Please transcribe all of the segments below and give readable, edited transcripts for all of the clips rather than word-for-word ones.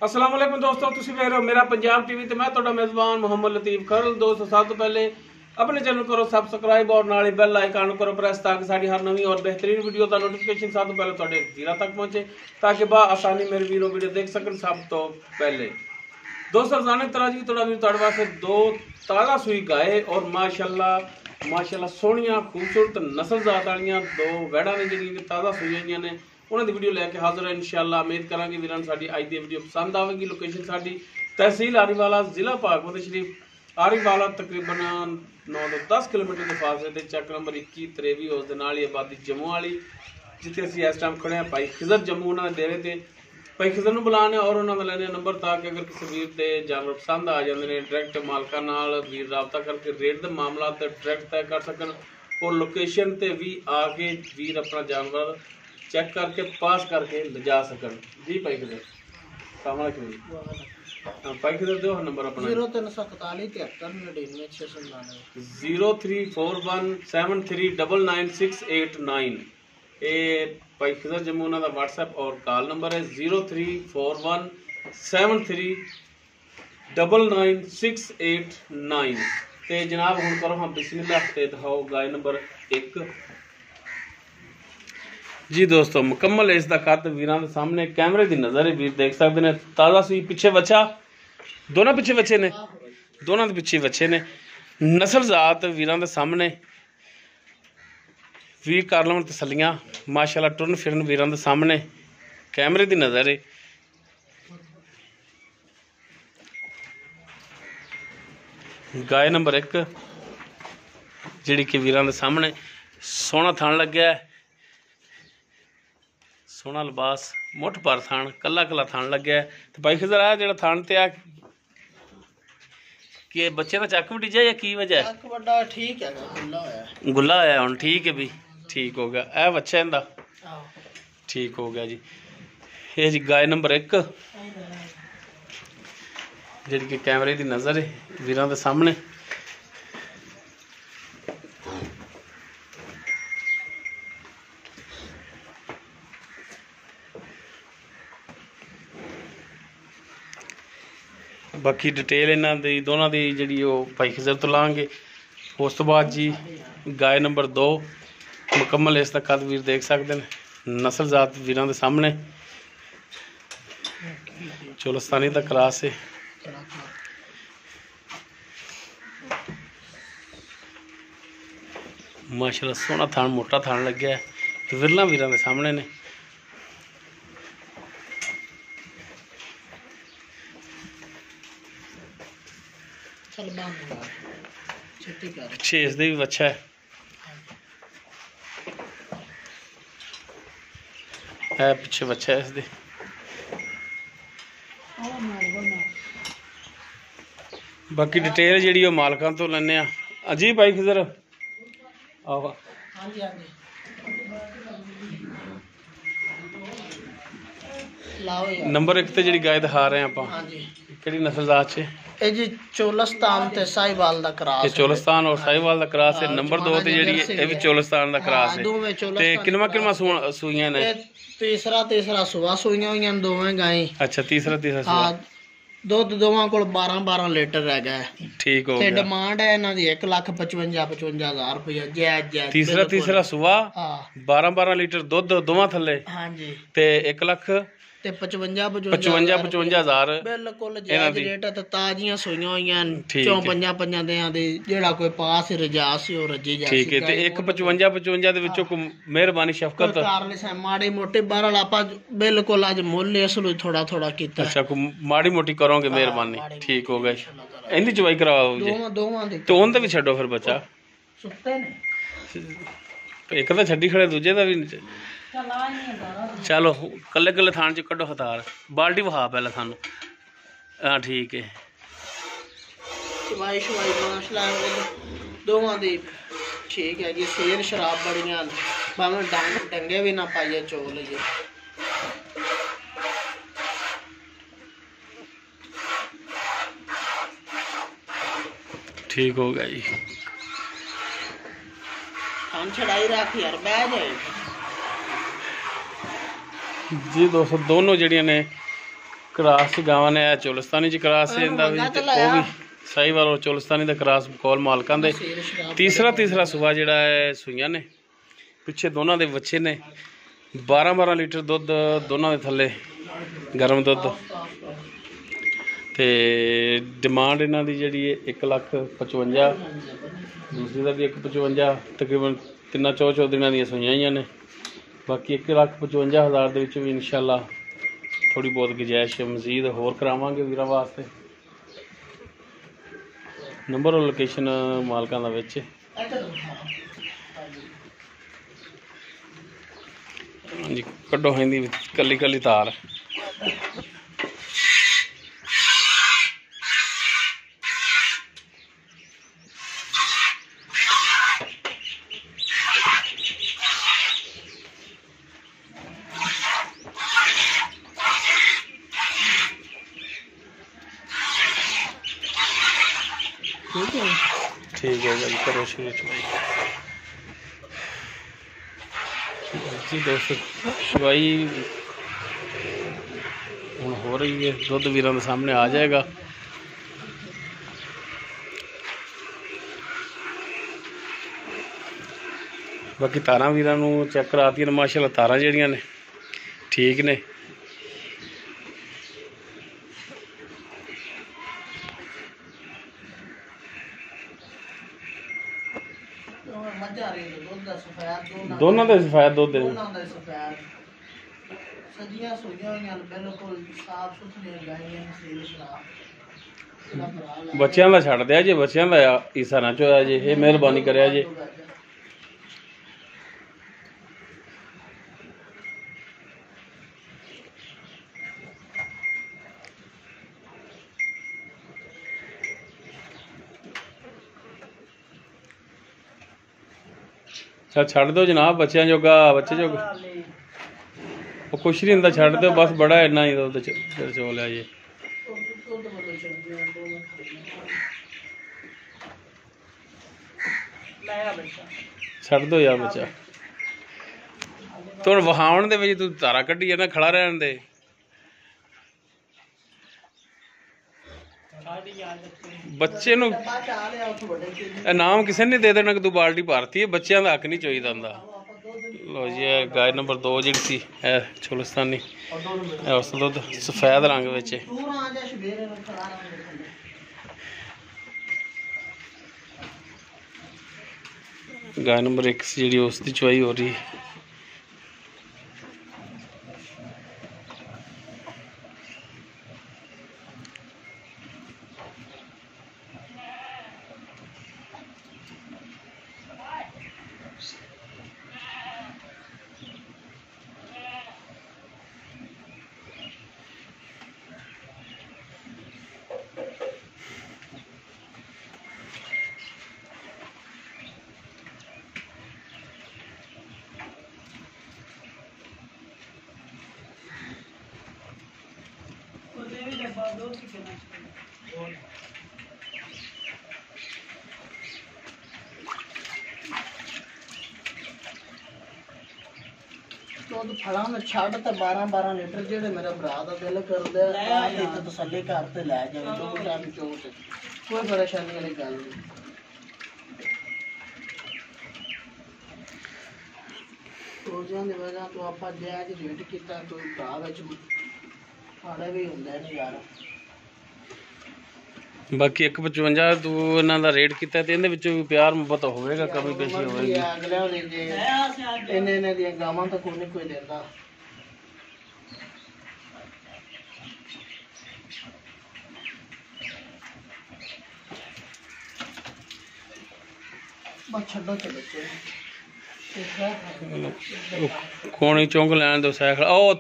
अस्सलाम वालेकुम दोस्तों, तुसीं वेख रहे हो मेरा पंजाब टीवी ते मैं तुहाडा मेज़बान मोहम्मद लतीफ खरल। दोस्तों सब तो पहले अपने चैनल करो सबसक्राइब और नाल बेल आइकन करो प्रेस ताकि साडी हर नवी और बेहतरीन वीडियो का नोटिफिकेशन सब तो पहले तुहाडे जीरा तक पहुंचे ताकि बा आसानी मेरे वीरों वीडियो देख सकन। सब तो पहले दोस्तों रज़ाना तरह जी तुहाडा वीर तुहाडे वास्ते दो ताज़ा सूई गाय और माशाअल्लाह सोहणियां खूबसूरत नस्ल जात वालियां दो वैड़ा ने जिहड़ियां ताज़ा सूई होईयां ने उन्होंने दी वीडियो लैके हाजिर है। इंशाअल्लाह उम्मीद करांगे वीरान साडी अज दी वीडियो पसंद आवेगी। लोकेशन साडी तहसील आरीवाला जिला भागवत शरीफ आरीवाला तकरीबन 9 ਤੋਂ 10 किलोमीटर के फासले ते चक नंबर 21 23 उस दे नाल ही आबादी जम्मू वाली जिथे असीं इस टाइम खड़े हैं भाई खिजर जम्मू उन्होंने डेरे ते भाई खिजर नूं बुलाने और उन्होंने लैने नंबर ताकि अगर किसी वीर के जानवर पसंद आ जाते हैं डायरैक्ट मालकां नाल वीर राबता करके रेट के मामला डायरैक्ट तय कर सकन और लोकेशन ते भी आके वीर अपना जानवर चेक करके पास करके ले जा सकन। जी भाई खिजर अस्सलाम वालेकुम भाई खिजर दो नंबर अपना 0341739969 ये भाई खिजर जम्मू उन्होंने व्हाट्सएप और कॉल नंबर है 0341739969 ते जनाब हुण करो हम बिस्मिल्लाह ते दिखाओ गाय नंबर 1। जी दोस्तों मुकम्मल इसका कद वीरां दे सामने कैमरे की नज़र है वीर देख सकते हैं। ताज़ा सी पिछे बच्चा दोनों पिछे बच्चे ने दोनों के पिछे बच्चे ने नस्ल जात वीरां दे सामने वीर कर लवन तसलियां माशाअल्लाह टुरन फिरन वीरां दे सामने कैमरे की नज़र है। गाय नंबर 1 जिहड़ी कि वीरां दे सामने सोहना थान लग्या है सोहना लिबास मुठ पर थान कला कला थान लग्या है। तो भाई खिजर आ जो थान ते आ कि बच्चे का चक वटीजा या की वजह है? ठीक है गुला होया हुण ठीक है भी ठीक हो गया ए बच्चा इहदा ठीक हो गया जी। ये जी गाय नंबर 1 जिहड़ी कि कैमरे की नज़र है वीरां दे सामने बाकी डिटेल इन्हां दी दोनों की जी भाई खिजर तो लाँगे। उस तो बाद जी गाय नंबर 2 मुकम्मल इसका कद वीर देख सकते हैं नस्ल जात वीरां दे सामने चोलस्तानी का क्रास है। माशाल्लाह सोहना थान मोटा थान लग्या है विरला वीरां दे सामने ने। पिछे इसदे भी बच्चा है पिछे बच्चा है इसदे। बाकी डिटेल जी मालकां तो लैने अजी भाई खिजर आहो नंबर 1 ते जी गाय दिखा रहे हैं आप किहड़ी नस्ल जात च जी चोलस्तान ते साहिवाल दा क्रॉस है। चोलस्तान और साहिवाल दा क्रॉस है। नंबर 2 ते जी ये भी चोलस्तान दा क्रॉस है ते किनवा किनवा सूइयां ने? तीसरा सुबह सूइयां होईयां दोवें गाय। अच्छा तीसरा सुबह दुध दोवां कोल 12 लीटर रह गया ठीक हो गया। डिमांड है इन्हां दी 1,55,000 रुपया जायज तीसरा सुबह 12 लीटर दुध दोवां थल्ले। हां जी ते 1 लाख ते 55,000 बिल्कुल जायज रेट है। ते ताजियां सूइयां होईयां 4-5 दियां दे जेड़ा कोई पास रजा सी ओ रजी जा ठीक है। ते 1,55 दे विचों कोई मेहरबानी शफकत कारले से माड़ी मोटी बहरहाल आपा बिल्कुल आज मुੱਲ इस लई थोड़ा थोड़ा कीता। अच्छा कोई माड़ी मोटी करोगे मेहरबानी ठीक हो गया। इनदी चवाई कराओ जी दोवां दी तो उन दा भी छड्डो फिर बच्चा सुत्ते ने एक तो छड्डी खड़े दूजे दा भी चलो कल्ले कल्ले थान च कड्डो हथार बाल्टी वहा पहले सानू हाँ ठीक है। शवाई माशाल्लाह दोवां दी ठीक है जी। शेर शराब बड़ियां भावें डंगे भी ना पाइए चोल जी। ठीक हो गया जी। हम छड़ाई रख यार बह जाए जी दोस्तों दोनों जड़ियां ने ਕਰਾਸ ਚ ਗਾਵਾਂ ਨੇ ਚੋਲਸਤਾਨੀ ਚ ਕਰਾਸ ਇਹਦਾ ਵੀ ਤੇ ਉਹ ਵੀ ਸਾਹੀਵਾਲ ਔਰ ਚੋਲਸਤਾਨੀ ਦਾ ਕਰਾਸ ਬਕੌਲ ਮਾਲਕਾਂ ਦੇ ਤੀਸਰਾ ਸੂਆ ਜਿਹੜਾ ਹੈ ਸੂਈਆਂ ਨੇ ਪਿੱਛੇ ਦੋਨਾਂ ਦੇ ਬੱਚੇ ਨੇ 12 ਲੀਟਰ ਦੁੱਧ ਦੋਨਾਂ ਦੇ ਥੱਲੇ ਗਰਮ ਦੁੱਧ ਤੇ ਡਿਮਾਂਡ ਇਹਨਾਂ ਦੀ ਜਿਹੜੀ ਹੈ 1,55,000 ਦੂਸਰੀ ਦਾ ਵੀ 1,55 ਤਕਰੀਬਨ 3-4 ਦਿਨਾਂ ਦੀਆਂ ਸੂਈਆਂ ਹੋਈਆਂ ਨੇ ਬਾਕੀ 1,55,000 ਦੇ ਵਿੱਚ ਵੀ ਇਨਸ਼ਾਅੱਲਾ ਥੋੜੀ ਬਹੁਤ ਗੁੰਜਾਇਸ਼ ਮਜ਼ੀਦ ਹੋਰ ਕਰਾਵਾਂਗੇ ਵੀਰਾਂ ਵਾਸਤੇ ਨੰਬਰ ਔਰ ਲੋਕੇਸ਼ਨ ਮਾਲਕਾਂ ਦਾ ਵਿੱਚ ਹਾਂਜੀ ਕੱਢੋ ਹੈਂਦੀ ਕੱਲੀ ਤਾਰ ठीक है भाई करो शुरू चवाई जी दोस्तों चवाई हूँ हो रही है दुध वीरों के सामने आ जाएगा बाकी तारा वीरों चेक कराती ने माशाअल्लाह तारा जड़ियाँ ने ठीक ने दोनों का सफेद दुध बच्चों का छड़ दिया जे बच्चों का ईसा ना चोया जे ये मेहरबानी करे जे चल छड़ दो जनाब बच्चों जोगा बच्चे जोगा वो कुछ नहीं होंगे छड़ दो बस बड़ा इन्ना ही दुध चो लिया जी छड़ दो यार बच्चा तो वहाउण दे तू तारा कड्डी ना खड़ा रहन दे बच्चे नु नाम किसी ने दे देना कि तू बाल्टी भारती है बच्चों का हक नहीं चाहिए होंदा लो जी गाय नंबर 2 जी सी है चोलस्तानी उस दुध सफेद रंग विच गाय नंबर 1 जी उसकी चवाई हो रही है दुध फड़ा में छड़ तो 12 लीटर जेडे मेरे भरा का दिल करदे इत्थे तसल्ली कर ते लै जावे दो टाइम चोट कोई परेशानी वाली गल नहीं रोज़ां दी वजह तो आपां जायज़ रेट कीता कोई भरा विच फाड़े भी हुंदे नहीं यार बाकी 155 तू इन्हां दा रेट कीता ते इहदे विचों भी प्यार मुहब्बत होवेगा कमी पेशी होवेगी अगले दे इन्ने दी गावां तो कोई देंदा बस छड्डो ते बच्चे कोणी चुंग लैन दो साइकिल ओ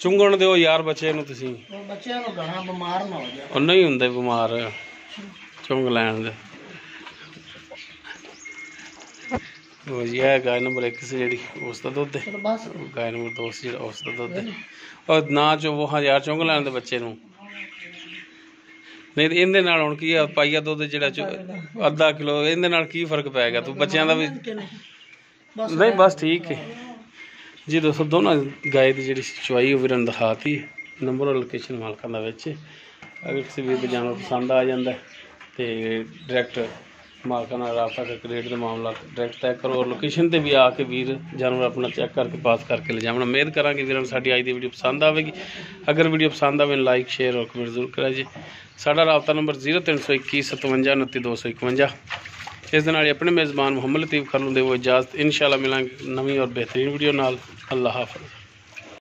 चुंगण दो यार बच्चे नूं तुसीं बच्चों नूं घणा बीमार ना हो जाए ਉਹ ਨਹੀਂ ਹੁੰਦੇ ਬਿਮਾਰ ਚੁੰਗ ਲੈਣ ਦੇ ਉਹ ਜੀ ਹੈ ਗਾय ਨੰਬਰ 1 ਸੀ ਜਿਹੜੀ ਉਸ ਦਾ ਦੁੱਧ ਹੈ बस ਗਾय ਨੰਬਰ 2 ਸੀ ਜਿਹੜਾ ਉਸ ਦਾ ਦੁੱਧ ਹੈ ਔਰ ਨਾ ਚੋ ਉਹ ਯਾਰ ਚੁੰਗ ਲੈਣ ਦੇ ਬੱਚੇ ਨੂੰ ਨਹੀਂ ਤੇ ਇਹਦੇ ਨਾਲ ਹੁਣ ਕੀ ਆ ਪਾਈਆ ਦੁੱਧ ਜਿਹੜਾ ਅੱਧਾ ਕਿਲੋ ਇਹਦੇ ਨਾਲ ਕੀ ਫਰਕ ਪੈ ਗਿਆ ਤੂੰ ਬੱਚਿਆਂ ਦਾ ਵੀ ਨਹੀਂ ਬਸ ਠੀਕ ਹੈ जी दोस्तों दोनों गाय की जी चवाई वो भी दिखाती है ਨੰਬਰ ਔਰ ਲੋਕੇਸ਼ਨ ਮਾਲਕਾਂ ਦਾ ਵਿੱਚ। ਅਗਰ ਕਿਸੇ ਵੀਰ ਦੇ ਜਾਨਵਰ ਪਸੰਦ ਆ ਜਾਂਦਾ ਤੇ ਡਾਇਰੈਕਟ ਮਾਲਕਾਂ ਨਾਲ ਰਾਬਤਾ ਕਰਕੇ ਰੇਟ ਦਾ ਮਾਮਲਾ ਡਾਇਰੈਕਟ ਤੈਅ ਕਰੋ ਔਰ ਲੋਕੇਸ਼ਨ ਤੇ ਵੀ ਆ ਕੇ ਵੀਰ ਜਾਨਵਰ ਆਪਣਾ ਚੈੱਕ ਕਰਕੇ ਪਾਸ ਕਰਕੇ ਲਿਜਾਵਣਾ। ਉਮੀਦ ਕਰਾਂਗੇ ਵੀਰਾਂ ਨੂੰ ਸਾਡੀ ਅੱਜ ਦੀ ਵੀਡੀਓ ਪਸੰਦ ਆਵੇਗੀ। ਅਗਰ ਵੀਡੀਓ ਪਸੰਦ ਆਵੇ ਲਾਈਕ ਸ਼ੇਅਰ ਔਰ ਕਮੈਂਟ ਜ਼ਰੂਰ ਕਰਿਆ ਜੀ। ਸਾਡਾ ਰਾਬਤਾ ਨੰਬਰ 0321 57 29 251। ਇਸ ਦੇ ਨਾਲ ਹੀ ਆਪਣੇ ਮੇਜ਼ਬਾਨ ਮੁਹੰਮਦ ਲਤੀਫ ਖਰਲ ਨੂੰ ਦੇਵੋ ਇਜਾਜ਼ਤ। ਇੰਸ਼ਾਅੱਲਾ ਮਿਲਾਂਗੇ ਨਵੀਂ ਔਰ ਬਿਹਤਰੀਨ ਵੀਡੀਓ ਨਾਲ। ਅੱਲਾਹ ਹਾਫਿਜ਼।